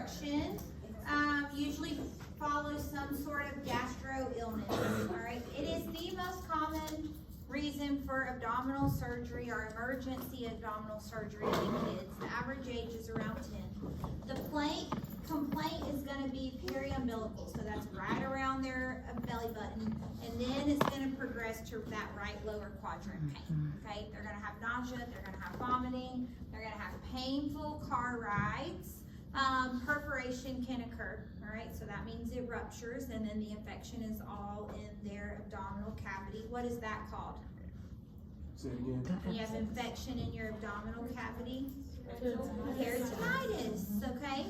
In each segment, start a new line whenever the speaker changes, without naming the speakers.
infection usually follows some sort of gastro illness, all right? It is the most common reason for abdominal surgery or emergency abdominal surgery in kids. The average age is around 10. The complaint is going to be periumbilical, so that's right around their belly button, and then it's going to progress to that right lower quadrant pain, okay? They're going to have nausea, they're going to have vomiting, they're going to have painful car rides. Perforation can occur, all right? So that means it ruptures, and then the infection is all in their abdominal cavity. What is that called?
Say it again.
You have infection in your abdominal cavity. Peritonitis, okay?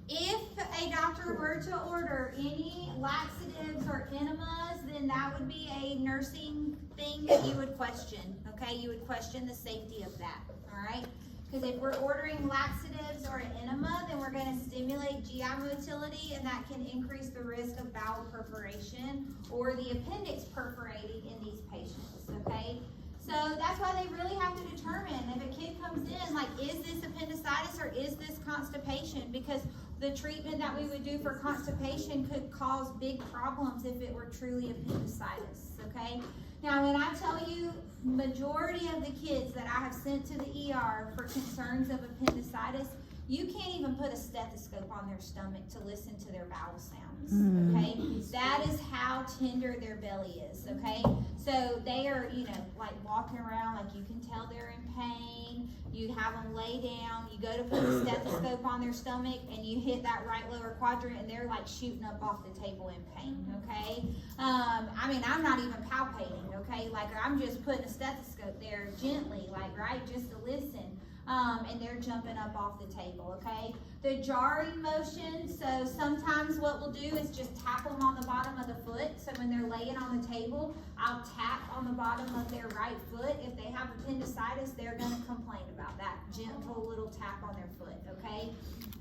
If a doctor were to order any laxatives or enemas, then that would be a nursing thing that you would question, okay? You would question the safety of that, all right? Because if we're ordering laxatives or an enema, then we're going to stimulate GI motility, and that can increase the risk of bowel perforation or the appendix perforating in these patients, okay? So that's why they really have to determine if a kid comes in, like, is this appendicitis or is this constipation? Because the treatment that we would do for constipation could cause big problems if it were truly appendicitis, okay? Now, when I tell you, majority of the kids that I have sent to the ER for concerns of appendicitis, you can't even put a stethoscope on their stomach to listen to their bowel sounds, okay? That is how tender their belly is, okay? So they are, you know, like walking around, like you can tell they're in pain. You have them lay down, you go to put a stethoscope on their stomach, and you hit that right lower quadrant, and they're like shooting up off the table in pain, okay? I mean, I'm not even palpating, okay? Like, I'm just putting a stethoscope there gently, like, right, just to listen. And they're jumping up off the table, okay? The jarring motion, so sometimes what we'll do is just tap them on the bottom of the foot. So when they're laying on the table, I'll tap on the bottom of their right foot. If they have appendicitis, they're gonna complain about that gentle little tap on their foot, okay?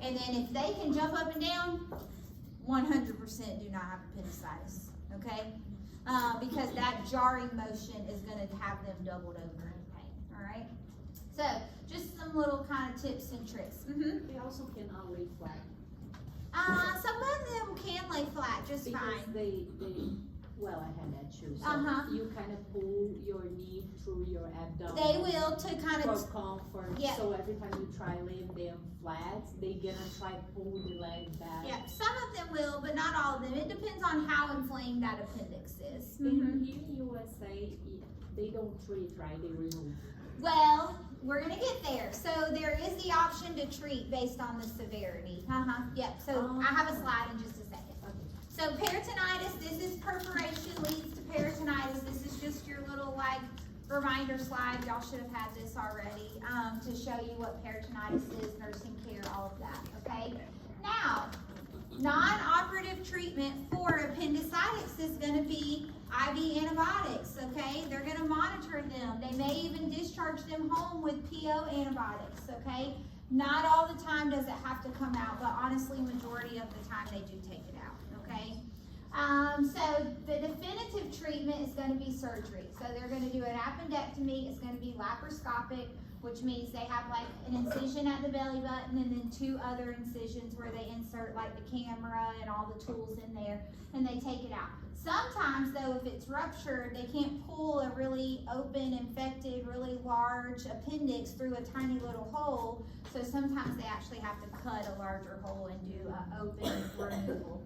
And then if they can jump up and down, 100% do not have appendicitis, okay? Because that jarring motion is gonna have them doubled over in pain, all right? So, just some little kind of tips and tricks.
They also cannot lay flat.
Some of them can lay flat just
because
fine.
Well, I had that too. So you kind of pull your knee through your abdomen.
They will to kind of
for comfort.
Yeah.
So every time you try laying them flat, they gonna try to pull the leg back.
Yeah, some of them will, but not all of them. It depends on how inflamed that appendix is.
Here in USA, they don't treat, right? They remove.
Well, we're gonna get there. So there is the option to treat based on the severity. Yep. So I have a slide in just a second.
Okay.
So peritonitis, this is perforation leads to peritonitis. This is just your little like reminder slide. Y'all should have had this already to show you what peritonitis is, nursing care, all of that. Okay. Now, non-operative treatment for appendicitis is going to be IV antibiotics, okay? They're going to monitor them. They may even discharge them home with PO antibiotics, okay? Not all the time does it have to come out, but honestly, majority of the time they do take it out, okay? So the definitive treatment is going to be surgery. So they're going to do an appendectomy. It's going to be laparoscopic, which means they have like an incision at the belly button and then 2 other incisions where they insert like the camera and all the tools in there, and they take it out. Sometimes though, if it's ruptured, they can't pull a really open, infected, really large appendix through a tiny little hole. So sometimes they actually have to cut a larger hole and do an open removal.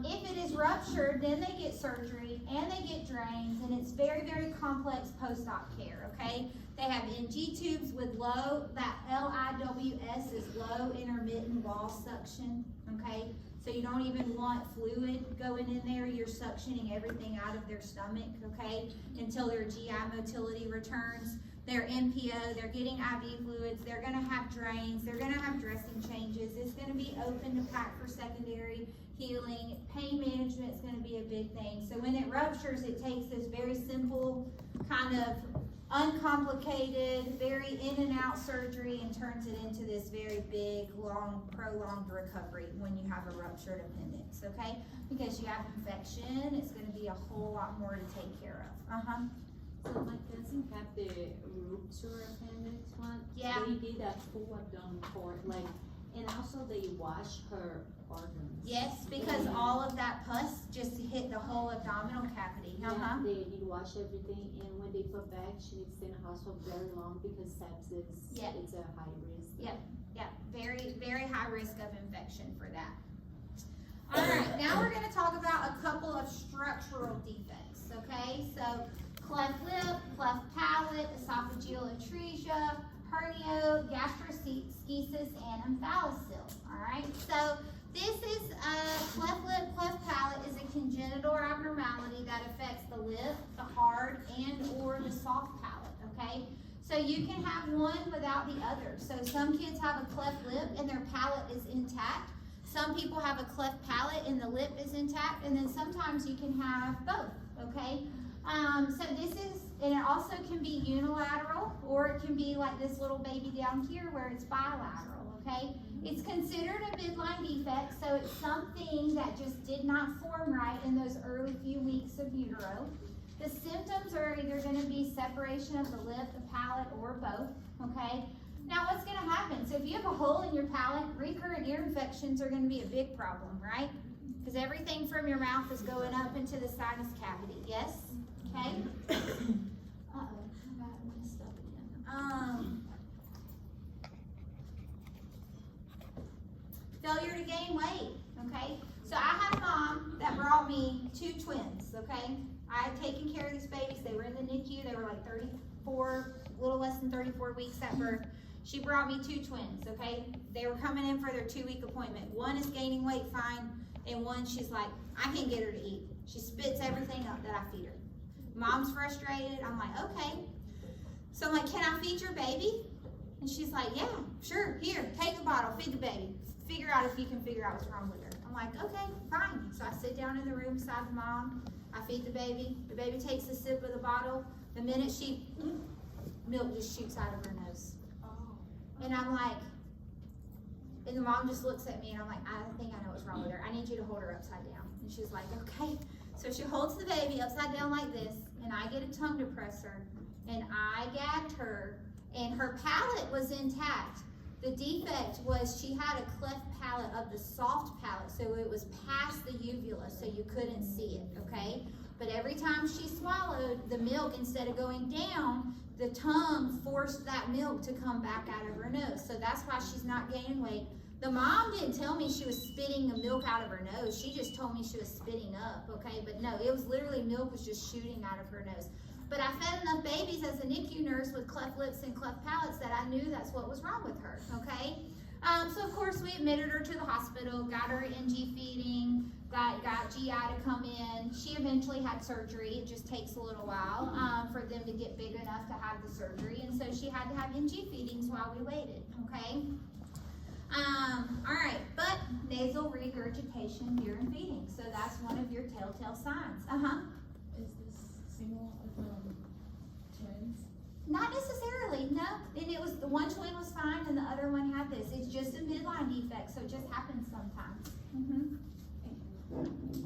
If it is ruptured, then they get surgery and they get drains, and it's very, very complex post-op care, okay? They have NG tubes with low, that LIWS is low intermittent wall suction, okay? So you don't even want fluid going in there. You're suctioning everything out of their stomach, okay, until their GI motility returns. They're NPO, they're getting IV fluids, they're gonna have drains, they're gonna have dressing changes. It's gonna be open to pack for secondary healing. Pain management is gonna be a big thing. So when it ruptures, it takes this very simple, kind of uncomplicated, very in and out surgery and turns it into this very big, long, prolonged recovery when you have a ruptured appendix, okay? Because you have infection, it's gonna be a whole lot more to take care of.
So my cousin had the rupture appendix one.
Yeah.
They did a full abdomen port, like, And also they wash her organs.
Yes, because all of that pus just hit the whole abdominal cavity.
Yeah, they need to wash everything, and when they put back, she needs to stay in the hospital very long because sepsis is a high risk.
Yeah, very, very high risk of infection for that. All right, now we're gonna talk about a couple of structural defects, okay? So cleft lip, cleft palate, esophageal atresia, hernia, gastroschisis, and omphalocele, all right? So this is cleft lip, cleft palate is a congenital abnormality that affects the lip, the hard, and or the soft palate, okay? So you can have one without the other. So some kids have a cleft lip and their palate is intact. Some people have a cleft palate and the lip is intact, and then sometimes you can have both, okay? So this is, and it also can be unilateral, or it can be like this little baby down here where it's bilateral, okay? It's considered a midline defect, so it's something that just did not form right in those early few weeks of utero. The symptoms are either going to be separation of the lip, the palate, or both, okay? Now what's going to happen? So if you have a hole in your palate, recurrent ear infections are going to be a big problem, right? Because everything from your mouth is going up into the sinus cavity, yes? Okay? Uh-oh, I got messed up again. Failure to gain weight, okay? So I had a mom that brought me 2 twins, okay? I had taken care of these babies. They were in the NICU. They were like 34, a little less than 34 weeks at birth. She brought me 2 twins, okay? They were coming in for their 2-week appointment. One is gaining weight fine, and one she's like, I can't get her to eat. She spits everything up that I feed her. Mom's frustrated. I'm like, okay. So I'm like, can I feed your baby? And she's like, yeah, sure. Here, take the bottle, feed the baby. Figure out if you can figure out what's wrong with her. I'm like, okay, fine. So I sit down in the room beside the mom. I feed the baby. The baby takes a sip of the bottle. The minute milk just shoots out of her nose. And I'm like, and the mom just looks at me and I'm like, I think I know what's wrong with her. I need you to hold her upside down. And she's like, okay. So she holds the baby upside down like this, and I get a tongue depressor, and I gagged her, and her palate was intact. The defect was she had a cleft palate of the soft palate, so it was past the uvula, so you couldn't see it, okay? But every time she swallowed the milk, instead of going down, the tongue forced that milk to come back out of her nose. So that's why she's not gaining weight. The mom didn't tell me she was spitting the milk out of her nose. She just told me she was spitting up, okay? But no, it was literally milk was just shooting out of her nose. But I fed enough babies as a NICU nurse with cleft lips and cleft palates that I knew that's what was wrong with her, okay? So of course we admitted her to the hospital, got her NG feeding, got GI to come in. She eventually had surgery. It just takes a little while for them to get big enough to have the surgery. And so she had to have NG feedings while we waited, okay? All right, but nasal regurgitation during feeding. So that's one of your telltale signs.
Is this single with twins?
Not necessarily, no. And it was, the one twin was fine and the other one had this. It's just a midline defect, so it just happens sometimes.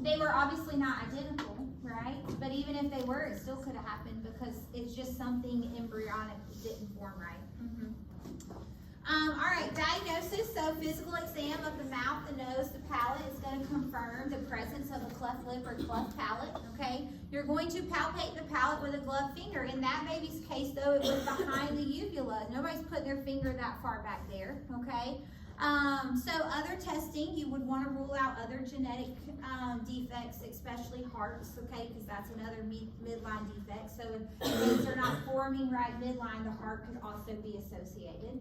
They were obviously not identical, right? But even if they were, it still could have happened because it's just something embryonic that didn't form right. All right, diagnosis. So physical exam of the mouth, the nose, the palate is going to confirm the presence of a cleft lip or cleft palate, okay? You're going to palpate the palate with a gloved finger. In that baby's case, though, it was behind the uvula. Nobody's putting their finger that far back there, okay? So other testing, you would want to rule out other genetic defects, especially hearts, okay, because that's another midline defect. So if things are not forming right midline, the heart could also be associated.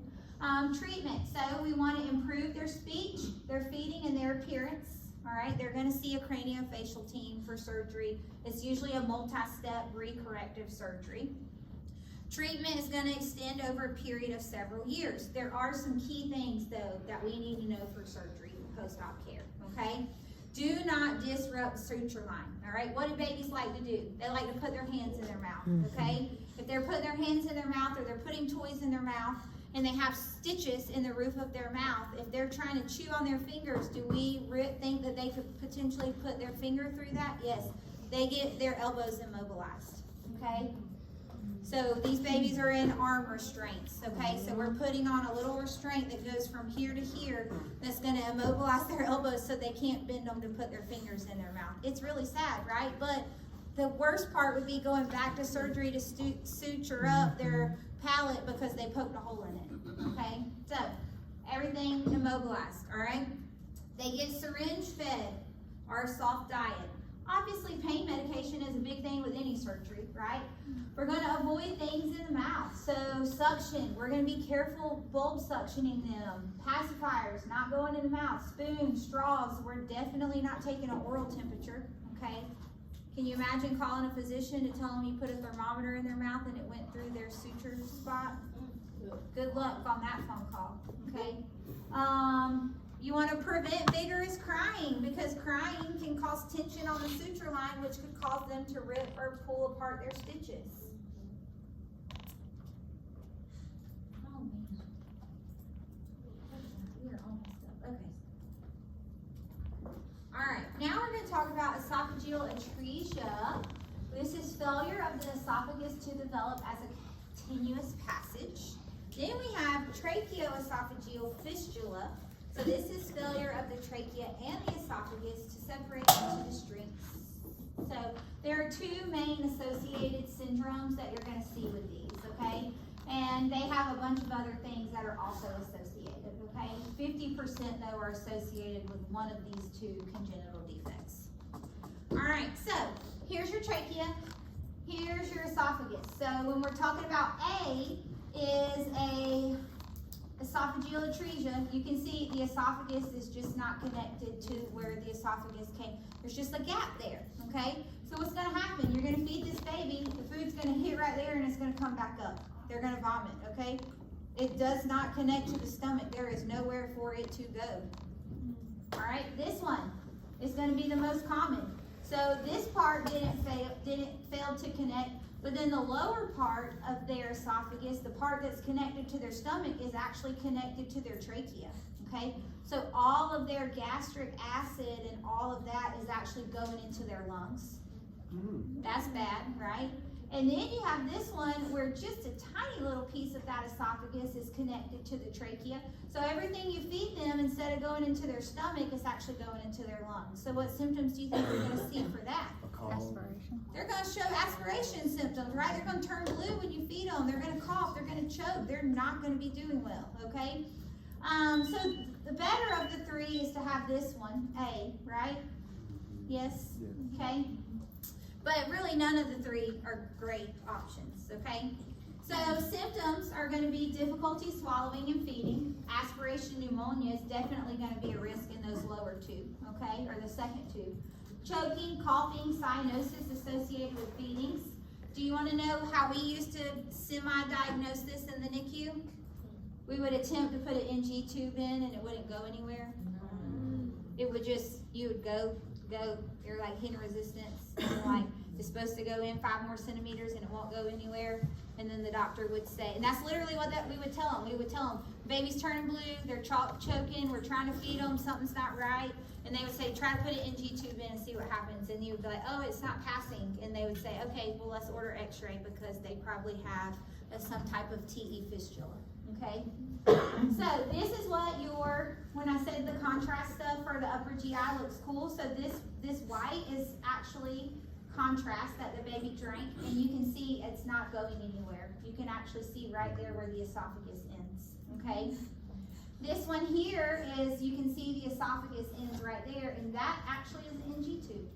Treatment, so we want to improve their speech, their feeding, and their appearance. All right, they're going to see a craniofacial team for surgery. It's usually a multi-step recorrective surgery. Treatment is going to extend over a period of several years. There are some key things, though, that we need to know for surgery post-op care, okay? Do not disrupt suture line, all right? What do babies like to do? They like to put their hands in their mouth, okay? If they're putting their hands in their mouth or they're putting toys in their mouth and they have stitches in the roof of their mouth, if they're trying to chew on their fingers, do we think that they could potentially put their finger through that? Yes, they get their elbows immobilized, okay? So these babies are in arm restraints, okay? So we're putting on a little restraint that goes from here to here that's gonna immobilize their elbows so they can't bend them to put their fingers in their mouth. It's really sad, right? But the worst part would be going back to surgery to suture up their palate because they poked a hole in it, okay? So everything immobilized, all right? They get syringe fed or a soft diet. Obviously, pain medication is a big thing with any surgery, right? We're going to avoid things in the mouth. So suction, we're going to be careful bulb suctioning them. Pacifiers, not going in the mouth. Spoons, straws, we're definitely not taking an oral temperature, okay? Can you imagine calling a physician to tell them you put a thermometer in their mouth and it went through their suture spot? Good luck on that phone call, okay? You want to prevent vigorous crying because crying can cause tension on the suture line, which could cause them to rip or pull apart their stitches. Oh man, we are all messed up. Okay. All right, now we're going to talk about esophageal atresia. This is failure of the esophagus to develop as a continuous passage. Then we have tracheoesophageal fistula. So this is failure of the trachea and the esophagus to separate into the strings. So there are two main associated syndromes that you're going to see with these, okay? And they have a bunch of other things that are also associated, okay? 50% though are associated with one of these two congenital defects. All right, so here's your trachea, here's your esophagus. So when we're talking about A is a esophageal atresia, you can see the esophagus is just not connected to where the esophagus came. There's just a gap there, okay? So what's gonna happen? You're gonna feed this baby, the food's gonna hit right there and it's gonna come back up. They're gonna vomit, okay? It does not connect to the stomach. There is nowhere for it to go. All right, this one is gonna be the most common. So this part didn't fail to connect. But then the lower part of their esophagus, the part that's connected to their stomach, is actually connected to their trachea, okay? So all of their gastric acid and all of that is actually going into their lungs. That's bad, right? And then you have this one where just a tiny little piece of that esophagus is connected to the trachea. So everything you feed them, instead of going into their stomach, is actually going into their lungs. So what symptoms do you think you're going to see for that?
Aspiration.
They're going to show aspiration symptoms, right? They're going to turn blue when you feed them. They're going to cough. They're going to choke. They're not going to be doing well, okay? So the better of the three is to have this one, A, right? Yes? Okay. But really none of the three are great options, okay? So symptoms are going to be difficulty swallowing and feeding. Aspiration pneumonia is definitely going to be a risk in those lower two, okay? Or the second two. Choking, coughing, cyanosis associated with feedings. Do you want to know how we used to semi-diagnose this in the NICU? We would attempt to put an NG tube in and it wouldn't go anywhere. It would just, you would go, you're like hitting resistance. And like, it's supposed to go in 5 more centimeters and it won't go anywhere. And then the doctor would say, and that's literally what we would tell them. We would tell them, baby's turning blue, they're choking, we're trying to feed them, something's not right. And they would say, try to put an NG tube in and see what happens. And you would be like, oh, it's not passing. And they would say, okay, well, let's order x-ray because they probably have some type of TE fistula, okay? So this is what when I said the contrast stuff for the upper GI looks cool. So this white is actually contrast that the baby drank, and you can see it's not going anywhere. You can actually see right there where the esophagus ends, okay? This one here is, you can see the esophagus ends right there, and that actually is an NG tube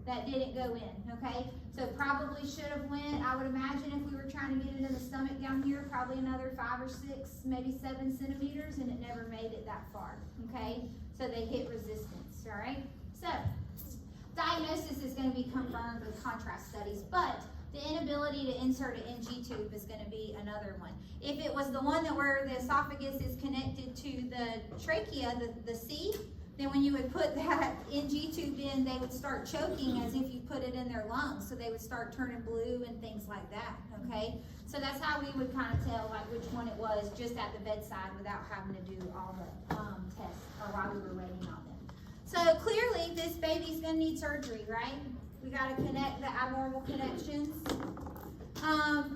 that didn't go in, okay? So probably should have went, I would imagine if we were trying to get it in the stomach down here, probably another 5 or 6, maybe 7 centimeters, and it never made it that far, okay? So they hit resistance, all right? So diagnosis is going to be confirmed with contrast studies, but the inability to insert an NG tube is going to be another one. If it was the one where the esophagus is connected to the trachea, the C, then when you would put that NG tube in, they would start choking as if you put it in their lungs. So they would start turning blue and things like that, okay? So that's how we would kind of tell like which one it was just at the bedside without having to do all the tests or while we were waiting on them. So clearly this baby's gonna need surgery, right? We gotta connect the abnormal connections.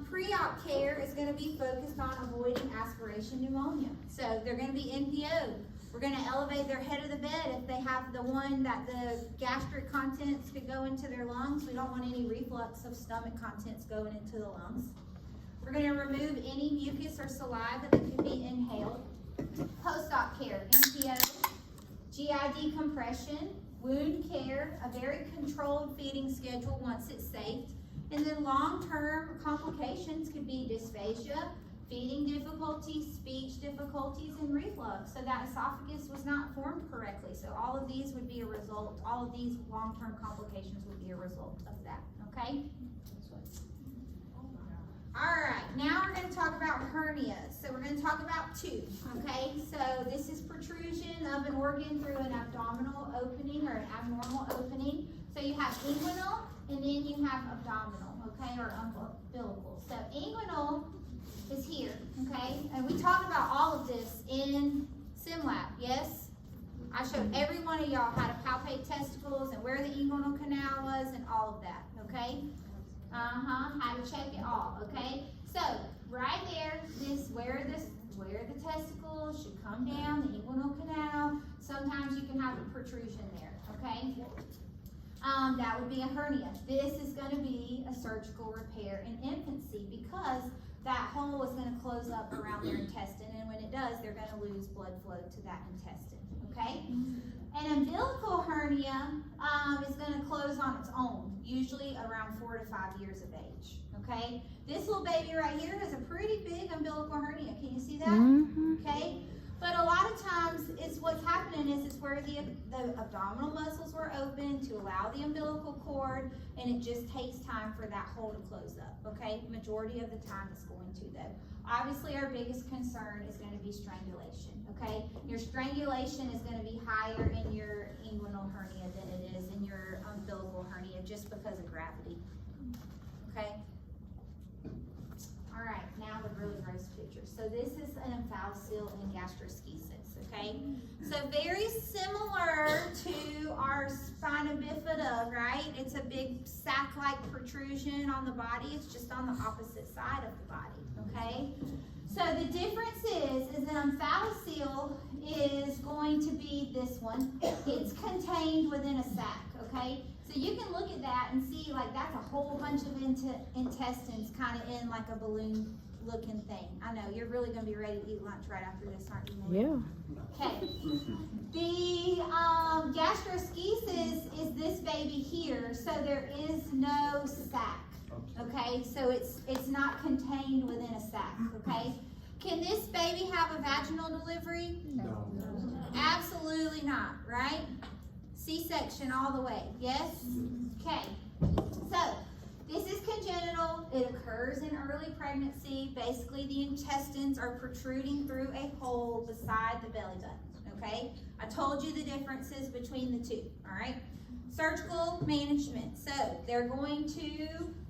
Pre-op care is gonna be focused on avoiding aspiration pneumonia. So they're gonna be NPO. We're gonna elevate their head of the bed if they have the one that the gastric contents could go into their lungs. We don't want any reflux of stomach contents going into the lungs. We're gonna remove any mucus or saliva that could be inhaled. Post-op care, NPO, GI decompression, wound care, a very controlled feeding schedule once it's safe. And then long-term complications could be dysphagia, feeding difficulties, speech difficulties, and reflux. So that esophagus was not formed correctly. So all of these would be a result, all of these long-term complications would be a result of that, okay? All right, now we're gonna talk about hernias. So we're gonna talk about two, okay? So this is protrusion of an organ through an abdominal opening or an abnormal opening. So you have inguinal and then you have abdominal, okay, or umbilical. So inguinal is here, okay? And we talked about all of this in SimLab, yes? I showed every one of y'all how to palpate testicles and where the inguinal canal was and all of that, okay? How to check it all, okay? So, right there, where the testicles should come down, the inguinal canal. Sometimes you can have a protrusion there, okay? That would be a hernia. This is gonna be a surgical repair in infancy because that hole is gonna close up around their intestine, and when it does, they're gonna lose blood flow to that intestine, okay? An umbilical hernia is going to close on its own, usually around 4 to 5 years of age, okay? This little baby right here has a pretty big umbilical hernia. Can you see that? Okay? But a lot of times, what's happening is it's where the abdominal muscles were open to allow the umbilical cord, and it just takes time for that hole to close up, okay? Majority of the time it's going to, though. Obviously, our biggest concern is going to be strangulation, okay? Your strangulation is going to be higher in your inguinal hernia than it is in your umbilical hernia just because of gravity, okay? All right, now the really gross picture. So this is an omphalocele and gastroschisis, okay? So very similar to our spina bifida, right? It's a big sac-like protrusion on the body. It's just on the opposite side of the body, okay? So the difference is an omphalocele is going to be this one. It's contained within a sac, okay? So you can look at that and see like that's a whole bunch of intestines kind of in like a balloon looking thing. I know, you're really going to be ready to eat lunch right after this, aren't you?
Yeah.
Okay. The gastroschisis is this baby here, so there is no sac. Okay, so it's not contained within a sac, okay? Can this baby have a vaginal delivery?
No.
Absolutely not, right? C-section all the way, yes? Okay, so this is congenital. It occurs in early pregnancy. Basically, the intestines are protruding through a hole beside the belly button, okay? I told you the differences between the two, all right? Surgical management. So they're going to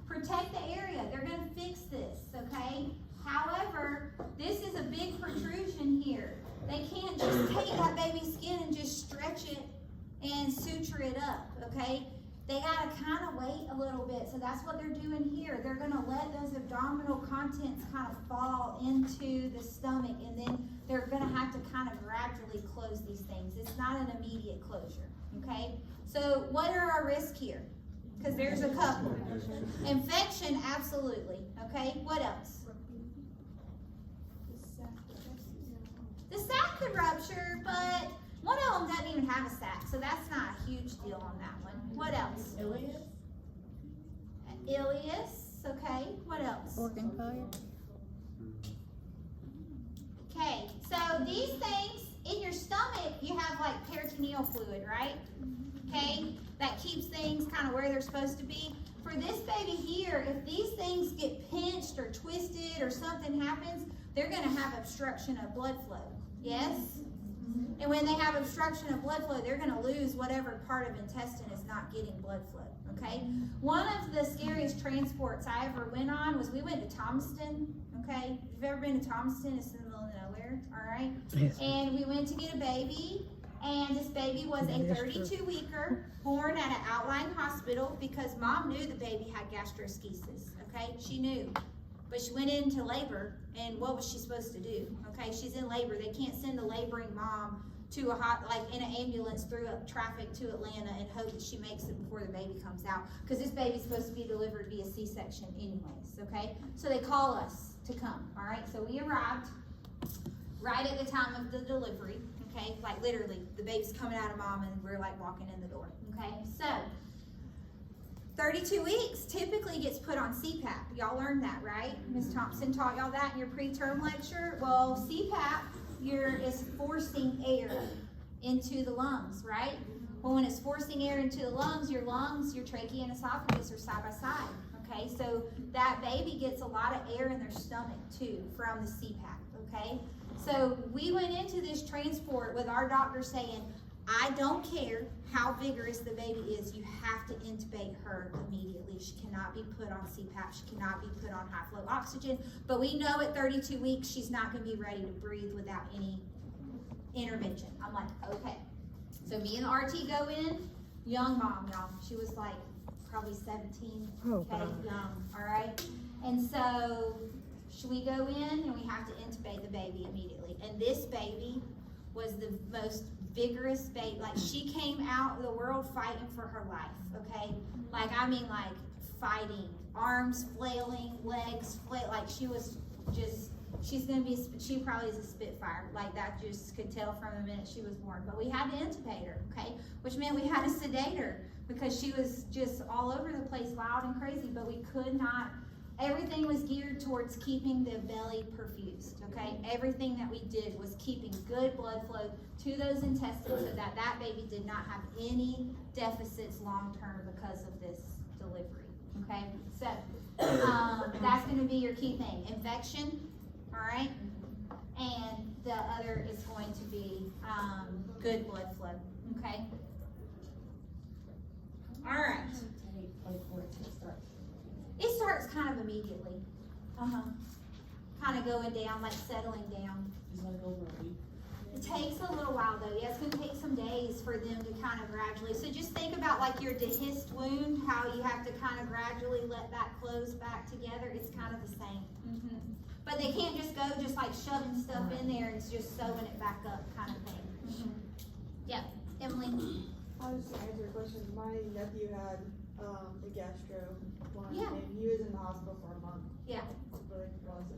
protect the area. They're going to fix this, okay? However, this is a big protrusion here. They can't just take that baby's skin and just stretch it and suture it up, okay? They gotta kind of wait a little bit. So that's what they're doing here. They're gonna let those abdominal contents kind of fall into the stomach, and then they're gonna have to kind of gradually close these things. It's not an immediate closure, okay? So what are our risks here? Because there's a couple. Infection, absolutely, okay? What else? The sac could rupture, but one of them doesn't even have a sac, so that's not a huge deal on that one. What else? Ileus, okay. What else?
Organ failure.
Okay, so these things, in your stomach, you have like peritoneal fluid, right? Okay, that keeps things kind of where they're supposed to be. For this baby here, if these things get pinched or twisted or something happens, they're gonna have obstruction of blood flow, yes? And when they have obstruction of blood flow, they're going to lose whatever part of intestine is not getting blood flow, okay? One of the scariest transports I ever went on was we went to Thomaston, okay? If you've ever been to Thomaston, it's in the middle of nowhere, all right?
Yes.
And we went to get a baby, And this baby was a 32-weeker, born at an outlying hospital because mom knew the baby had gastroschisis, okay? She knew. But she went into labor, and what was she supposed to do? Okay, she's in labor. They can't send a laboring mom to in an ambulance through traffic to Atlanta and hope that she makes it before the baby comes out. Because this baby's supposed to be delivered via C-section anyways, okay? So they call us to come, all right? So we arrived right at the time of the delivery, okay? Like literally, the baby's coming out of mom and we're like walking in the door, okay? So, 32 weeks typically gets put on CPAP. Y'all learned that, right? Ms. Thompson taught y'all that in your preterm lecture. Well, CPAP is forcing air into the lungs, right? Well, when it's forcing air into the lungs, your trachea and esophagus are side by side, okay? So that baby gets a lot of air in their stomach too from the CPAP, okay? So we went into this transport with our doctor saying, I don't care how vigorous the baby is, you have to intubate her immediately. She cannot be put on CPAP, she cannot be put on high flow oxygen, but we know at 32 weeks she's not gonna be ready to breathe without any intervention. I'm like, okay. So me and the RT go in, young mom, y'all. She was like probably 17, okay, young, all right? And so we go in and we have to intubate the baby immediately. And this baby was the most vigorous baby. Like, she came out of the world fighting for her life, okay? Like, I mean, like, fighting, arms flailing, legs flail. Like, she was just, she probably is a Spitfire. Like, that just could tell from the minute she was born. But we had to intubate her, okay? Which meant we had to sedate her because she was just all over the place, loud and crazy, but we could not. Everything was geared towards keeping the belly perfused, okay? Everything that we did was keeping good blood flow to those intestines so that that baby did not have any deficits long-term because of this delivery, okay? So that's gonna be your key thing, infection, all right? And the other is going to be good blood flow, okay? All right. It starts kind of immediately. Kind of going down, like settling down. It takes a little while though. Yeah, it's going to take some days for them to kind of gradually. So just think about like your dehisced wound, how you have to kind of gradually let that close back together. It's kind of the same. But they can't just go just like shoving stuff in there and just sewing it back up kind of thing. Yeah, Emily.
I was just gonna answer your question. My nephew had the gastro one,
Yeah.
and he was in the hospital for a month.
Yeah.
Really positive.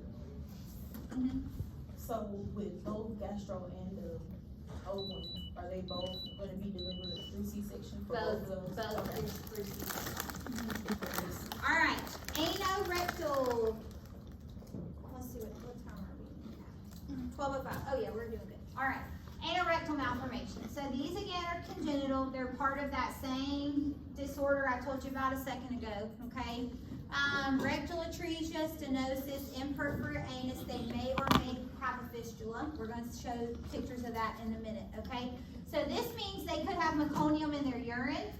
So with both gastro and the old one, are they both gonna be delivered through C-section for both of those?
Both
Okay.
is through C-section. All right, anorectal. Let's see what time are we at? 12:05. Oh yeah, we're doing good. All right, anorectal malformation. So these again are congenital. They're part of that same disorder I told you about a second ago. Okay. Rectal atresia, stenosis, imperforate anus. They may or may have a fistula. We're going to show pictures of that in a minute. Okay. So this means they could have meconium in their urine,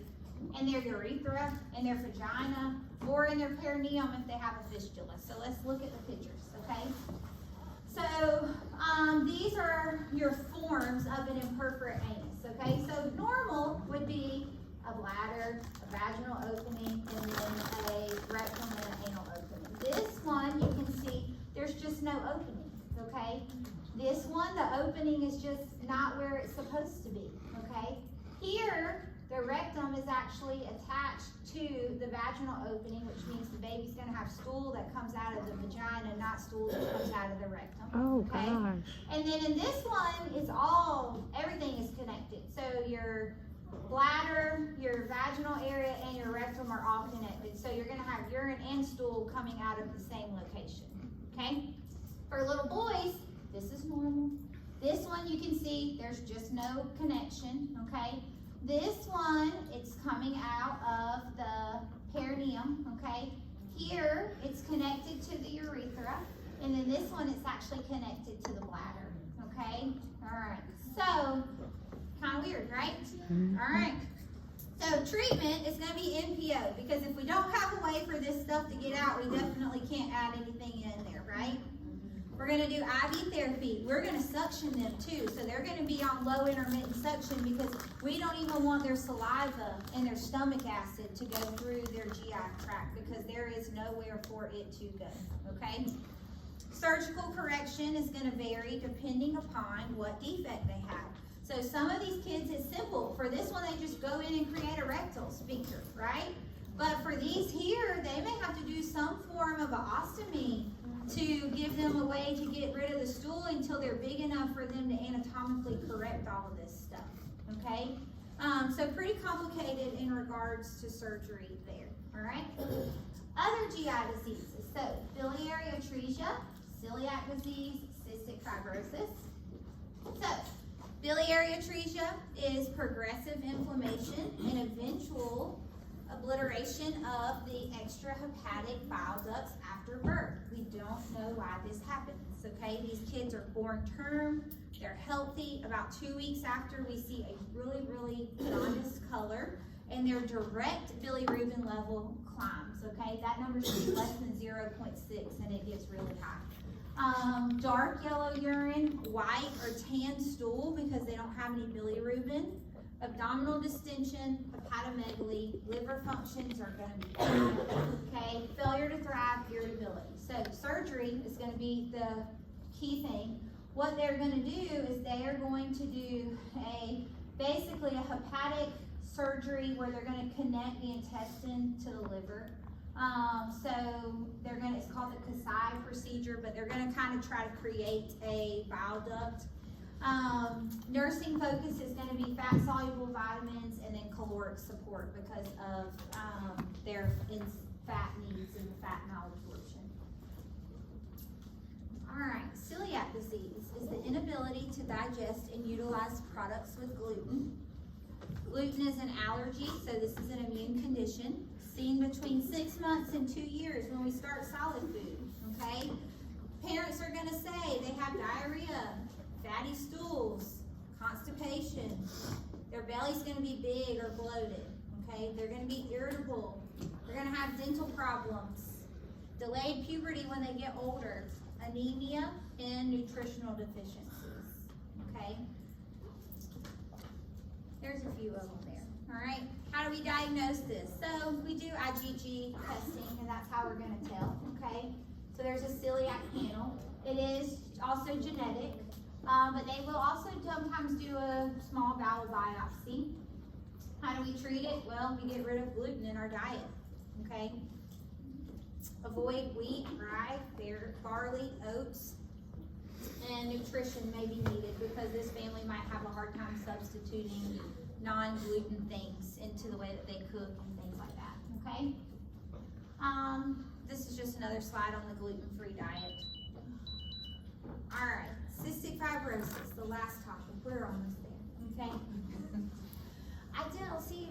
in their urethra, in their vagina, or in their perineum if they have a fistula. So let's look at the pictures, okay? So these are your forms of an imperforate anus, okay? So normal would be a bladder, a vaginal opening, and then a rectum and an anal opening. This one, you can see there's just no opening, okay? This one, the opening is just not where it's supposed to be, okay? Here, the rectum is actually attached to the vaginal opening, which means the baby's gonna have stool that comes out of the vagina, not stool that comes out of the rectum.
Oh,
okay?
gosh.
And then in this one, everything is connected. So your bladder, your vaginal area, and your rectum are all connected. So you're gonna have urine and stool coming out of the same location, okay? For little boys, this is normal. This one you can see there's just no connection, okay? This one, it's coming out of the perineum, okay? Here, it's connected to the urethra, and then this one, it's actually connected to the bladder, okay? All right, so, kind of weird, right? All right, so treatment is gonna be NPO, because if we don't have a way for this stuff to get out, we definitely can't add anything in there, right? We're gonna do IV therapy. We're gonna suction them too. So they're gonna be on low intermittent suction because we don't even want their saliva and their stomach acid to go through their GI tract because there is nowhere for it to go, okay? Surgical correction is gonna vary depending upon what defect they have. So some of these kids, it's simple. For this one, they just go in and create a rectal sphincter, right? But for these here, they may have to do some form of an ostomy to give them a way to get rid of the stool until they're big enough for them to anatomically correct all of this stuff, okay? So pretty complicated in regards to surgery there, all right? Other GI diseases, so biliary atresia, celiac disease, cystic fibrosis. So biliary atresia is progressive inflammation and eventual obliteration of the extrahepatic bile ducts after birth. We don't know why this happens, okay? These kids are born term, they're healthy. About 2 weeks after, we see a really, really jaundiced color, and their direct bilirubin level climbs, okay? That number should be less than 0.6, and it gets really high. Dark yellow urine, white or tan stool because they don't have any bilirubin. Abdominal distension, hepatomegaly, liver functions are going to be bad, okay? Failure to thrive, irritability. So surgery is going to be the key thing. What they're going to do is they are going to do basically a hepatic surgery where they're going to connect the intestine to the liver. So they're going to, it's called the Kasai procedure, but they're going to kind of try to create a bile duct. Nursing focus is going to be fat soluble vitamins and then caloric support because of their fat needs and fat malabsorption. Alright, celiac disease is the inability to digest and utilize products with gluten. Gluten is an allergy, so this is an immune condition seen between 6 months and 2 years when we start solid food, okay? Parents are going to say they have diarrhea, fatty stools, constipation, their belly's going to be big or bloated, okay? They're going to be irritable, they're going to have dental problems, delayed puberty when they get older, anemia, and nutritional deficiencies, okay? There's a few of them there, all right? How do we diagnose this? So we do IgG testing, and that's how we're going to tell, okay? So there's a celiac panel. It is also genetic. But they will also sometimes do a small bowel biopsy. How do we treat it? Well, we get rid of gluten in our diet, okay? Avoid wheat, rye, barley, oats, and nutrition may be needed because this family might have a hard time substituting non-gluten things into the way that they cook and things like that, okay? This is just another slide on the gluten-free diet. All right. Cystic fibrosis, the last topic. We're almost there, okay? I didn't see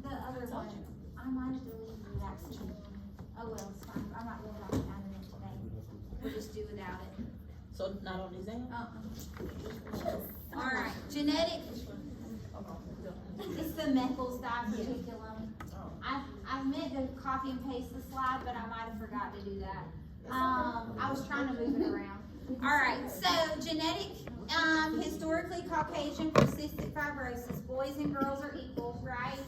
the other one. I might have deleted it accidentally. Oh well, it's fine. I'm not really going to add it today. We'll just do without it.
So not on the exam?
All right, genetic. It's the methyls diverticulum. I meant to copy and paste the slide, but I might have forgot to do that. I was trying to move it around. All right, so genetic, historically Caucasian for cystic fibrosis. Boys and girls are equal, right?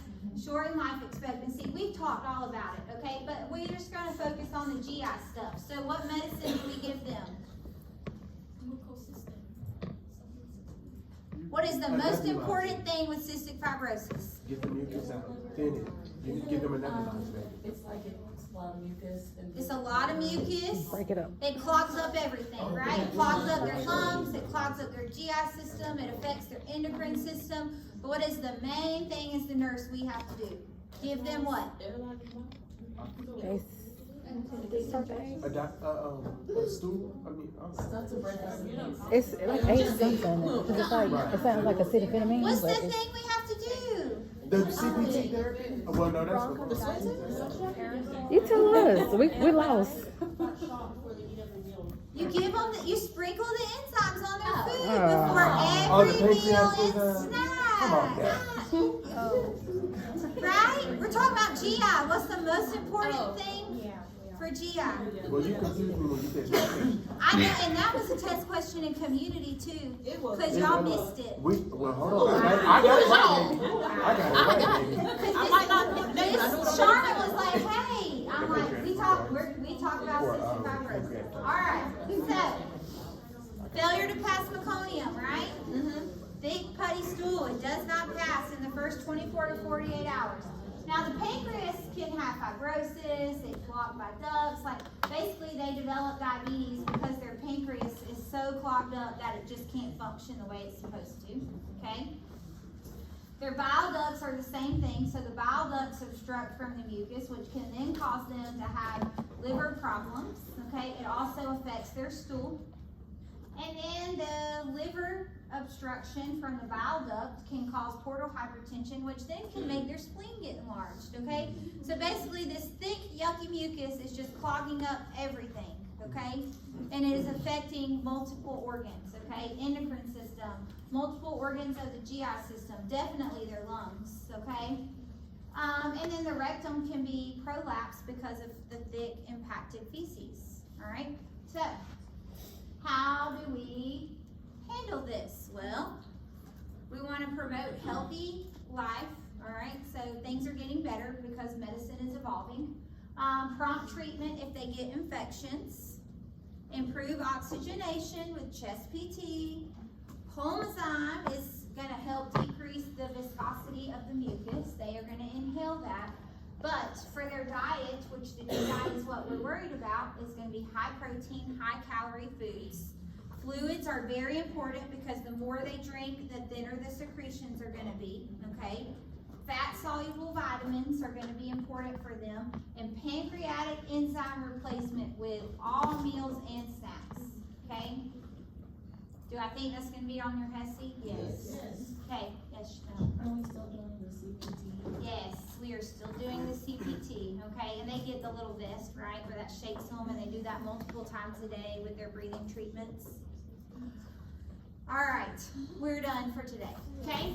Short in life expectancy. We've talked all about it, okay? But we're just going to focus on the GI stuff. So what medicine do we give them? What is the most important thing with cystic fibrosis?
Get the mucus out. Thin it. You give them a nebulizer, baby.
It's like it's a lot of mucus.
It's a lot of mucus.
Break it up.
It clogs up everything, right? It clogs up their lungs, it clogs up their GI system, it affects their endocrine system. But what is the main thing as the nurse we have to do? Give them what?
A stool? I mean,
Stuff to break up.
It's ain't something. It's like it sounds like acetaminophen.
What's the
but
thing we have to do?
the CPT therapy? Oh, well, no, that's what.
you tell us. We lost.
You give them, you sprinkle the enzymes on their food
Oh, the
before every meal
pancreas
and
is,
snack.
come on, Dad.
Right? We're talking about GI. What's the most important thing? for GI.
Well, you confused me when you said that.
I know, and that was a test question in community too,
It was.
cause y'all missed it.
Well, hold on. I got it right, baby. I got it right, baby.
I might not get the name, but I know what I'm
Charlotte was like, hey, I'm like, we talk about cystic fibrosis. Alright, so, failure to pass meconium, right? Thick putty stool, it does not pass in the first 24 to 48 hours. Now the pancreas can have fibrosis, it's blocked by ducts, like basically they develop diabetes because their pancreas is so clogged up that it just can't function the way it's supposed to, okay? Their bile ducts are the same thing, so the bile ducts obstruct from the mucus, which can then cause them to have liver problems, okay? It also affects their stool. And then the liver obstruction from the bile duct can cause portal hypertension, which then can make their spleen get enlarged, okay? So basically this thick, yucky mucus is just clogging up everything, okay? And it is affecting multiple organs, okay? Endocrine system, multiple organs of the GI system, definitely their lungs, okay? And then the rectum can be prolapsed because of the thick impacted feces, all right? So, how do we handle this? Well, we want to promote healthy life, all right? So things are getting better because medicine is evolving. Prompt treatment if they get infections. Improve oxygenation with chest PT. Pulmozyme is going to help decrease the viscosity of the mucus. They are going to inhale that. But for their diet, which the GI is what we're worried about, is going to be high protein, high calorie foods. Fluids are very important because the more they drink, the thinner the secretions are going to be, okay? Fat soluble vitamins are going to be important for them. And pancreatic enzyme replacement with all meals and snacks, okay? Do I think that's going to be on your HESI? Yes. Okay, yes,
Are we still doing the CPT?
yes, we are still doing the CPT, okay? And they get the little vest, right, where that shakes them, and they do that multiple times a day with their breathing treatments. All right, we're done for today, okay?